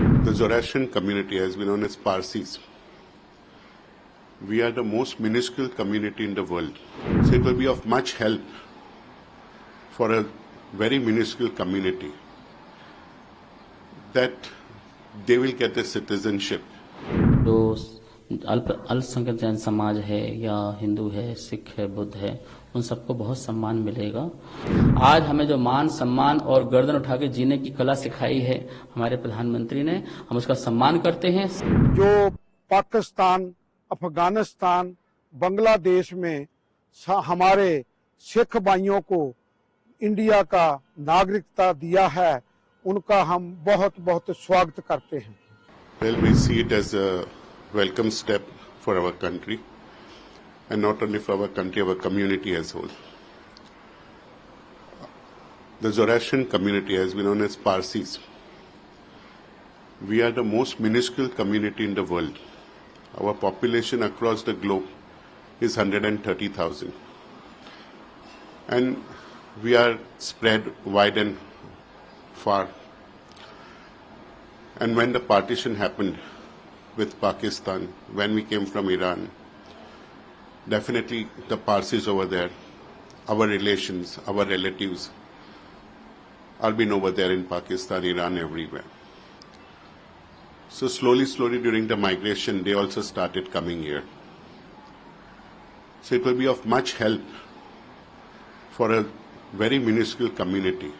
The Zoroastrian community has been known as Parsis. We are the most minuscule community in the world. So it will be of much help for a very minuscule community that they will get the citizenship. जो अल्पसंख्यक जैन समाज है या हिंदू है, सिख है, बुद्ध है, उन सबको बहुत सम्मान मिलेगा। आज हमें जो मान सम्मान और गर्दन उठा के जीने की कला सिखाई है हमारे प्रधानमंत्री ने, हम उसका सम्मान करते हैं। जो पाकिस्तान, अफगानिस्तान, बांग्लादेश में हमारे सिख भाइयों को इंडिया का नागरिकता दिया है, उनका हम बहुत बहुत स्वागत करते हैं। Well, we see it as a welcome step for our country, and not only for our country, our community as a whole. The Zoroastrian community has been known as Parsis. We are the most minuscule community in the world. Our population across the globe is 130,000. And we are spread wide and far. And when the partition happened with Pakistan, when we came from Iran, definitely the Parsis over there, our relations, our relatives, are been over there in Pakistan, Iran, everywhere. So slowly during the migration, they also started coming here. So it will be of much help for a very minuscule community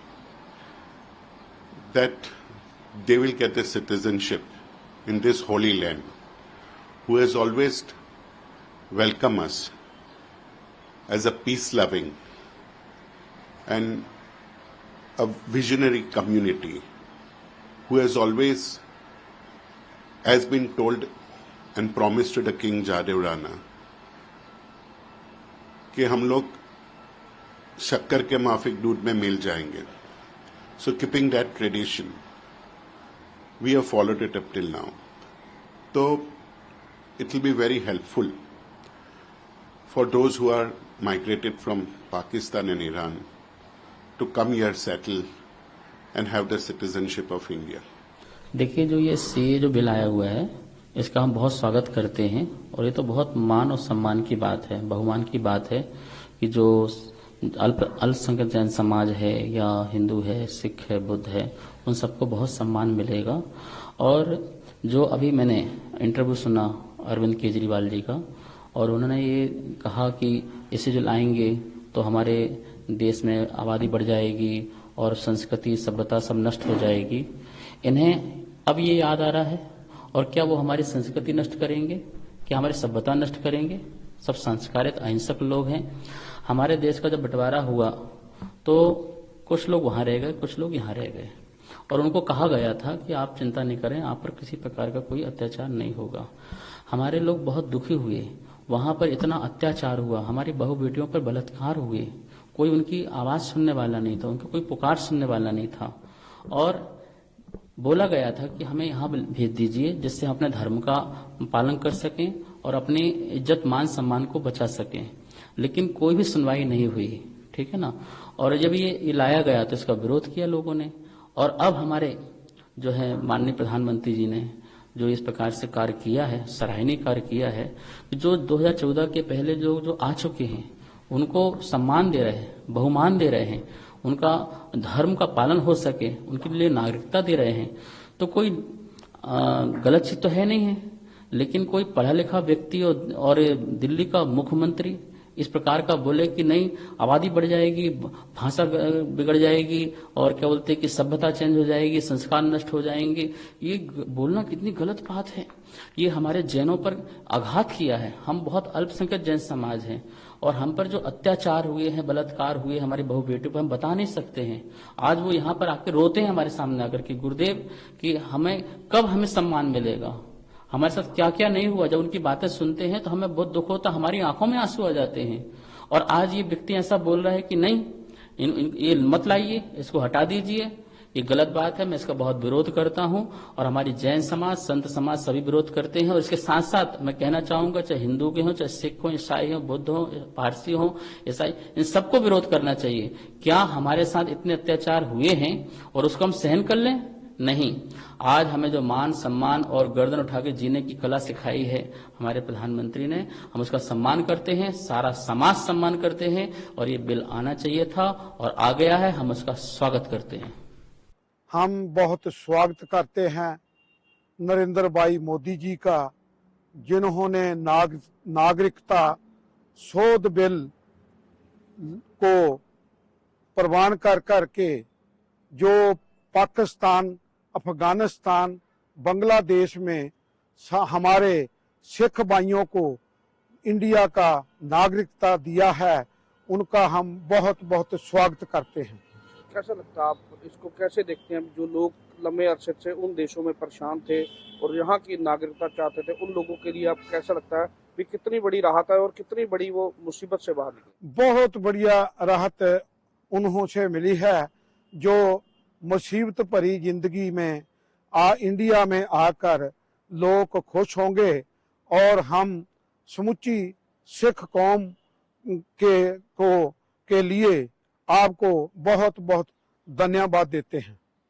that they will get the citizenship in this holy land, who has always welcomed us as a peace-loving and a visionary community, who has always has been told and promised to the King Jadev Rana कि हम लोग शक्कर के माफिक दूध में मिल जाएंगे. So keeping that tradition, we have followed it up till now. So it will be very helpful for those who are migrated from Pakistan and Iran to come here, settle and have the citizenship of India. देखिए, जो ये CA जो bill आया हुआ है, इसका हम बहुत स्वागत करते हैं और ये तो बहुत मान और सम्मान की बात है, बहुमान की बात है कि जो अल्पसंख्यक जैन समाज है या हिंदू है, सिख है, बुद्ध है, उन सबको बहुत सम्मान मिलेगा। और जो अभी मैंने इंटरव्यू सुना अरविंद केजरीवाल जी का, और उन्होंने ये कहा कि इसे जो लाएंगे तो हमारे देश में आबादी बढ़ जाएगी और संस्कृति सभ्यता सब नष्ट हो जाएगी। इन्हें अब ये याद आ रहा है, और क्या वो हमारी संस्कृति नष्ट करेंगे, क्या हमारी सभ्यता नष्ट करेंगे? सब संस्कारित अहिंसक लोग हैं। हमारे देश का जब बंटवारा हुआ तो कुछ लोग वहां रह गए, कुछ लोग यहाँ रह गए, और उनको कहा गया था कि आप चिंता नहीं करें, आप पर किसी प्रकार का कोई अत्याचार नहीं होगा। हमारे लोग बहुत दुखी हुए, वहां पर इतना अत्याचार हुआ, हमारी बहू बेटियों पर बलात्कार हुए, कोई उनकी आवाज सुनने वाला नहीं था, उनका कोई पुकार सुनने वाला नहीं था, और बोला गया था कि हमें यहाँ भेज दीजिए जिससे हम अपने धर्म का पालन कर सकें और अपनी इज्जत मान सम्मान को बचा सकें। लेकिन कोई भी सुनवाई नहीं हुई, ठीक है ना। और जब ये लाया गया तो इसका विरोध किया लोगों ने, और अब हमारे जो है माननीय प्रधानमंत्री जी ने जो इस प्रकार से कार्य किया है, सराहनीय कार्य किया है, जो 2014 के पहले जो आ चुके हैं उनको सम्मान दे रहे हैं, बहुमान दे रहे हैं, उनका धर्म का पालन हो सके, उनके लिए नागरिकता दे रहे हैं। तो कोई गलत चीज तो है नहीं है, लेकिन कोई पढ़ा लिखा व्यक्ति और दिल्ली का मुख्यमंत्री इस प्रकार का बोले कि नहीं आबादी बढ़ जाएगी, भाषा बिगड़ जाएगी, और क्या बोलते हैं कि सभ्यता चेंज हो जाएगी, संस्कार नष्ट हो जाएंगे, ये बोलना कितनी गलत बात है। ये हमारे जैनों पर आघात किया है। हम बहुत अल्पसंख्यक जैन समाज हैं, और हम पर जो अत्याचार हुए हैं, बलात्कार हुए, हमारी बहू बेटियों पर हम बता नहीं सकते हैं। आज वो यहाँ पर आके रोते हैं हमारे सामने आकर कि गुरुदेव कि हमें सम्मान मिलेगा, हमारे साथ क्या क्या नहीं हुआ। जब उनकी बातें सुनते हैं तो हमें बहुत दुख होता, हमारी आंखों में आंसू आ जाते हैं। और आज ये व्यक्ति ऐसा बोल रहा है कि नहीं ये मत लाइए, इसको हटा दीजिए, ये गलत बात है। मैं इसका बहुत विरोध करता हूं, और हमारी जैन समाज, संत समाज सभी विरोध करते हैं। और इसके साथ साथ मैं कहना चाहूंगा, चाहे हिंदू के हों, चाहे सिख हो, ईसाई हो, बुद्ध हो, पारसी हो, ईसाई, इन सबको विरोध करना चाहिए। क्या हमारे साथ इतने अत्याचार हुए हैं और उसको हम सहन कर लें? नहीं, आज हमें जो मान सम्मान और गर्दन उठा के जीने की कला सिखाई है हमारे प्रधानमंत्री ने, हम उसका सम्मान करते हैं, सारा समाज सम्मान करते हैं और ये बिल आना चाहिए था और आ गया है, हम उसका स्वागत करते हैं। हम बहुत स्वागत करते हैं नरेंद्र भाई मोदी जी का, जिन्होंने नागरिकता शोध बिल को प्रवान कर करके जो पाकिस्तान, अफगानिस्तान, बांग्लादेश में हमारे सिख भाइयों को इंडिया का नागरिकता दिया है, उनका हम बहुत बहुत स्वागत करते हैं। कैसा लगता है, आप इसको कैसे देखते हैं? जो लोग लंबे अरसे से उन देशों में परेशान थे और यहाँ की नागरिकता चाहते थे, उन लोगों के लिए आप कैसा लगता है भी कितनी बड़ी राहत है और कितनी बड़ी वो मुसीबत से बाहर निकले? बहुत बढ़िया राहत उन्हों से मिली है जो मुसीबत भरी जिंदगी में इंडिया में आकर लोग खुश होंगे और हम समुची सिख कौम के लिए आपको बहुत बहुत धन्यवाद देते हैं।